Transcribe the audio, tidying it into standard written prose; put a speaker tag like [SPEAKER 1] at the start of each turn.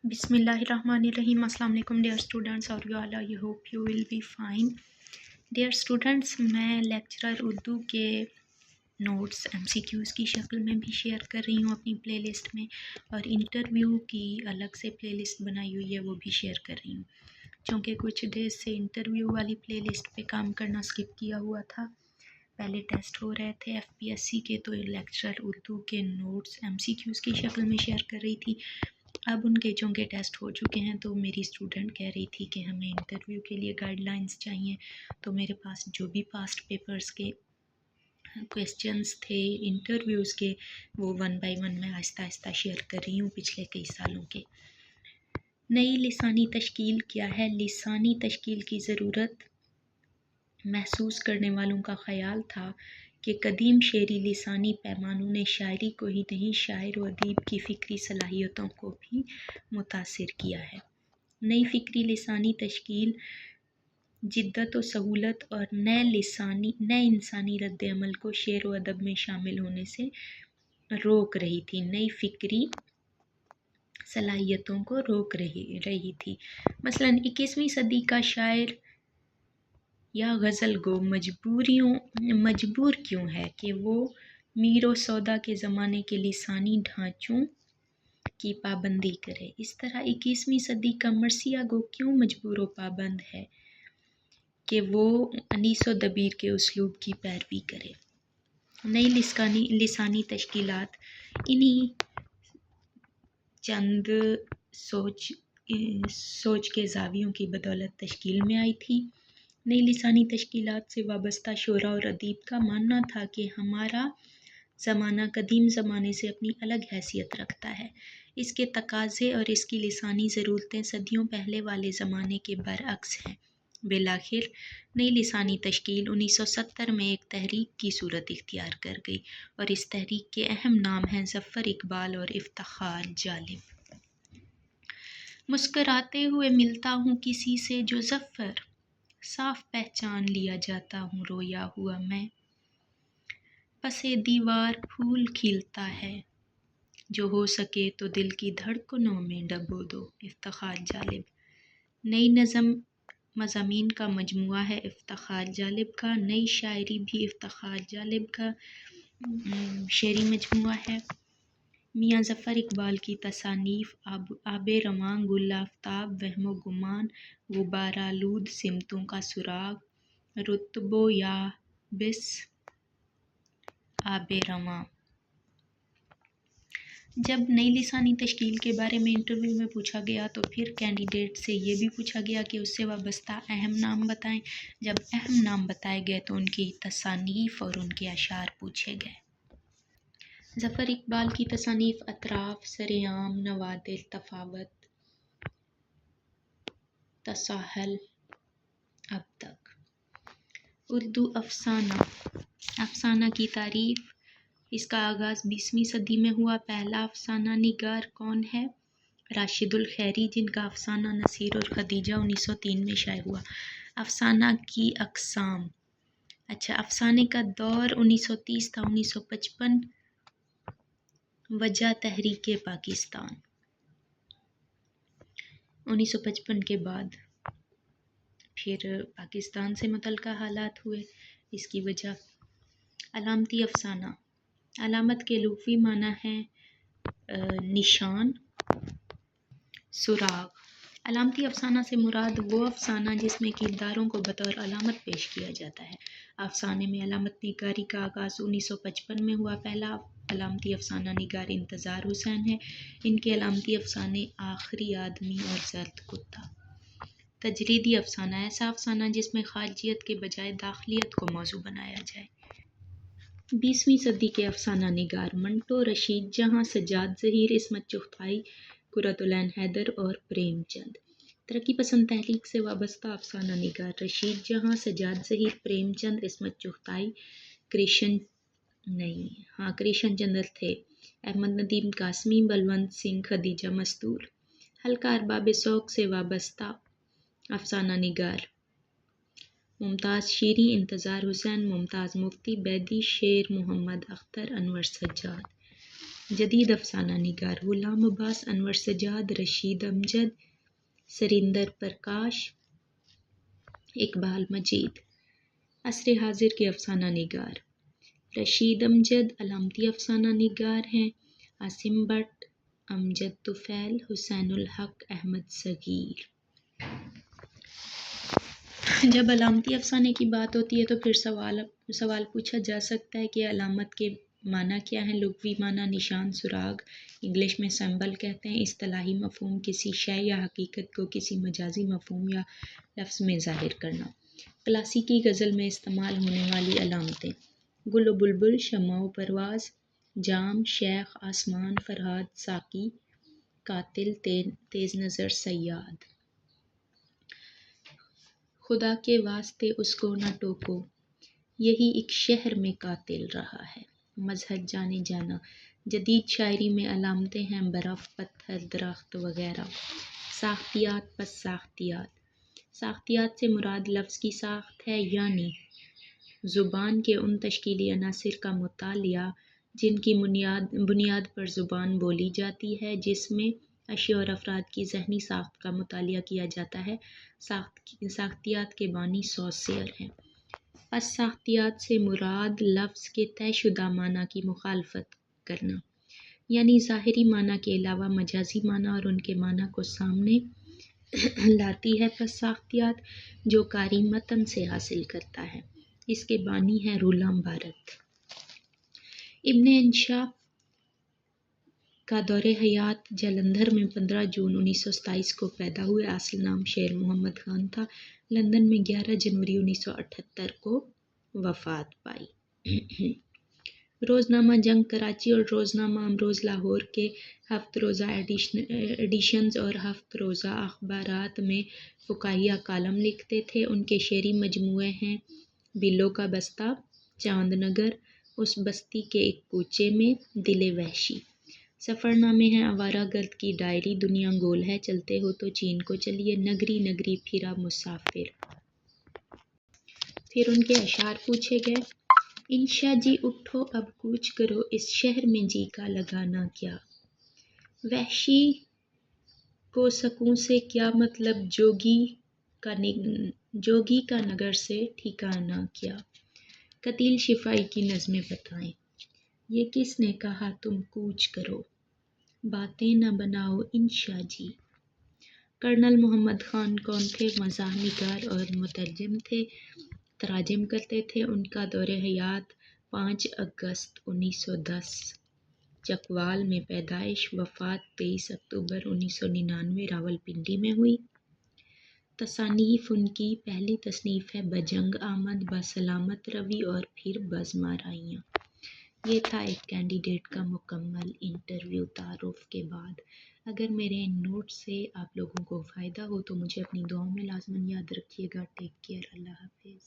[SPEAKER 1] بسم اللہ الرحمن الرحیم. السلام علیکم ڈیئر اسٹوڈنٹس اور you all I hope you will be fine. Dear students, میں لیکچرر اردو کے نوٹس MCQs کی شکل میں بھی شیئر کر رہی ہوں اپنی پلے لسٹ میں، اور انٹرویو کی الگ سے پلے لسٹ بنائی ہوئی ہے، وہ بھی شیئر کر رہی ہوں. چونکہ کچھ ڈیز سے انٹرویو والی پلے لسٹ پہ کام کرنا اسکپ کیا ہوا تھا. پہلے ٹیسٹ ہو رہے تھے FPSC کے، تو لیکچرر اردو کے نوٹس MCQs کی شکل میں شیئر کر رہی تھی. اب ان کے چونکہ ٹیسٹ ہو چکے ہیں تو میری اسٹوڈنٹ کہہ رہی تھی کہ ہمیں انٹرویو کے لیے گائیڈ لائنس چاہیے، تو میرے پاس جو بھی پاسٹ پیپرز کے کویسچنز تھے انٹرویوز کے، وہ 1 بائی 1 میں آہستہ آہستہ شیئر کر رہی ہوں پچھلے کئی سالوں کے. نئی لسانی تشکیل کیا ہے؟ لسانی تشکیل کی ضرورت محسوس کرنے والوں کا خیال تھا کہ قدیم شعری لسانی پیمانوں نے شاعری کو ہی نہیں، شاعر و ادیب کی فکری صلاحیتوں کو بھی متاثر کیا ہے. نئی فکری لسانی تشکیل جدت و سہولت اور نئے انسانی رد عمل کو شعر و ادب میں شامل ہونے سے روک رہی تھی. نئی فکری صلاحیتوں کو روک رہی تھی. مثلاً 21ویں صدی کا شاعر یا غزل گو مجبور کیوں ہے کہ وہ میر و سودا کے زمانے کے لسانی ڈھانچوں کی پابندی کرے؟ اس طرح 21ویں صدی کا مرثیہ گو کیوں مجبور و پابند ہے کہ وہ انیس و دبیر کے اسلوب کی پیروی کرے؟ نئی لسانی تشکیلات انہی چند سوچ کے زاویوں کی بدولت تشکیل میں آئی تھی. نئی لسانی تشکیلات سے وابستہ شعراء اور ادیب کا ماننا تھا کہ ہمارا زمانہ قدیم زمانے سے اپنی الگ حیثیت رکھتا ہے. اس کے تقاضے اور اس کی لسانی ضرورتیں صدیوں پہلے والے زمانے کے برعکس ہیں. بالآخر نئی لسانی تشکیل 1970 میں ایک تحریک کی صورت اختیار کر گئی، اور اس تحریک کے اہم نام ہیں ظفر اقبال اور افتخار جالب. مسکراتے ہوئے ملتا ہوں کسی سے جو ظفر، صاف پہچان لیا جاتا ہوں رویا ہوا میں. پسِ دیوار پھول کھلتا ہے، جو ہو سکے تو دل کی دھڑکنوں میں ڈبو دو. افتخار جالب. نئی نظم مضامین کا مجموعہ ہے افتخار جالب کا. نئی شاعری بھی افتخار جالب کا شعری مجموعہ ہے. میاں ظفر اقبال کی تصانیف آب رواں، گل آفتاب، وہم و گمان، غبار آلود، سمتوں کا سراغ، رطب و یابس، آب رواں. جب نئی لسانی تشکیل کے بارے میں انٹرویو میں پوچھا گیا تو پھر کینڈیڈیٹ سے یہ بھی پوچھا گیا کہ اس سے وابستہ اہم نام بتائیں. جب اہم نام بتائے گئے تو ان کی تصانیف اور ان کے اشعار پوچھے گئے. ظفر اقبال کی تصانیف: اطراف، سرعام، نوادر، تفاوت، تساہل، اب تک. اردو افسانہ. افسانہ کی تعریف: اس کا آغاز 20ویں صدی میں ہوا. پہلا افسانہ نگار کون ہے؟ راشد الخیری، جن کا افسانہ نصیر اور خدیجہ 1903 میں شائع ہوا. افسانہ کی اقسام. افسانے کا دور 1930 تا 1955. وجہ تحریک پاکستان. 1955 کے بعد پھر پاکستان سے متعلقہ حالات ہوئے، اس کی وجہ. علامتی افسانہ. علامت کے لغوی معنی ہے نشان، سراغ. علامتی افسانہ سے مراد وہ افسانہ جس میں کرداروں کو بطور علامت پیش کیا جاتا ہے. افسانے میں علامت نگاری کا آغاز 1955 میں ہوا. پہلا علامتی افسانہ نگار انتظار حسین ہے. ان کے علامتی افسانے آخری آدمی اور زرد کتا. تجریدی افسانہ: ایسا افسانہ جس میں خارجیت کے بجائے داخلیت کو موضوع بنایا جائے. 20ویں صدی کے افسانہ نگار: منٹو، رشید جہاں، سجاد ظہیر، عصمت چغتائی، قرۃ العین حیدر اور پریم چند. ترقی پسند تحریک سے وابستہ افسانہ نگار: رشید جہاں، سجاد ظہیر، پریم چند، عصمت چغتائی، کرشن چندر تھے، احمد ندیم قاسمی، بلونت سنگھ، خدیجہ مستور. حلقہ ارباب ذوق سے وابستہ افسانہ نگار: ممتاز شیریں، انتظار حسین، ممتاز مفتی، بیدی، شیر محمد اختر، انور سجاد. جدید افسانہ نگار غلام عباس، انور سجاد، رشید امجد، سریندر پرکاش، اقبال مجید۔ عصر حاضر کے افسانہ نگار رشید امجد علامتی افسانہ نگار ہیں، عاصم بٹ، امجد طفیل، حسین الحق، احمد صغیر۔ جب علامتی افسانے کی بات ہوتی ہے تو پھر سوال پوچھا جا سکتا ہے کہ علامت کے معنی کیا ہیں؟ لغوی معنی نشان، سراغ، انگلش میں سمبل کہتے ہیں۔ اصطلاحی مفہوم کسی شے یا حقیقت کو کسی مجازی مفہوم یا لفظ میں ظاہر کرنا۔ کلاسیکی غزل میں استعمال ہونے والی علامتیں: گل و بلبل، شمع و پرواز، جام، شیخ، آسمان، فرہاد، ساقی، قاتل، تیز نظر، صیاد۔ خدا کے واسطے اس کو نہ ٹوکو، یہی ایک شہر میں قاتل رہا ہے، مذہب جانے جانا۔ جدید شاعری میں علامتیں ہیں برف، پتھر، درخت وغیرہ۔ ساختیات پس ساختیات: ساختیات سے مراد لفظ کی ساخت ہے، یعنی زبان کے ان تشکیلی عناصر کا مطالعہ جن کی بنیاد پر زبان بولی جاتی ہے، جس میں اشیاء اور افراد کی ذہنی ساخت کا مطالعہ کیا جاتا ہے۔ ساختیات کے بانی سوسیئر ہیں۔ پس ساختیات سے مراد لفظ کے طے شدہ معنی کی مخالفت کرنا، یعنی ظاہری معنی کے علاوہ مجازی معنی اور ان کے معنی کو سامنے لاتی ہے۔ پس ساختیات جو قاری متن سے حاصل کرتا ہے۔ اس کے بانی ہیں رولام بھارت۔ ابن انشا کا دور حیات جلندھر میں 15 جون 1927 کو پیدا ہوئے۔ اصل نام شیر محمد خان تھا۔ لندن میں 11 جنوری 1978 کو وفات پائی۔ روزنامہ جنگ کراچی اور روزنامہ امروز لاہور کے ہفت روزہ ایڈیشنز اور ہفت روزہ اخبارات میں فکاہیہ کالم لکھتے تھے۔ ان کے شعری مجموعے ہیں بلوں کا بستہ، چاند نگر، اس بستی کے ایک کوچے میں، دل وحشی۔ سفر نامے ہیں آوارہ گرد کی ڈائری، دنیا گول ہے، چلتے ہو تو چین کو چلیے، نگری نگری پھرا مسافر۔ پھر ان کے اشعار پوچھے گئے: انشا جی اٹھو اب کوچ کرو، اس شہر میں جی کا لگانا کیا، وحشی کو سکوں سے کیا مطلب، جوگی کا نگر سے ٹھکانا کیا، قتیل شفائی کی نظمیں بتائیں، یہ کس نے کہا تم کوچ کرو، باتیں نہ بناؤ انشا جی۔ کرنل محمد خان کون تھے؟ مزاح نگار اور مترجم تھے، تراجم کرتے تھے۔ ان کا دور حیات 5 اگست 1910 چکوال میں پیدائش، وفات 23 اکتوبر 1999 راولپنڈی میں ہوئی۔ تصانیف: ان کی پہلی تصنیف ہے بجنگ آمد، بسلامت روی اور پھر بزم آرائیاں۔ یہ تھا ایک کینڈیڈیٹ کا مکمل انٹرویو۔ تعارف کے بعد اگر میرے ان نوٹ سے آپ لوگوں کو فائدہ ہو تو مجھے اپنی دعاؤں میں لازماً یاد رکھیے گا۔ ٹیک کیئر، اللہ حافظ۔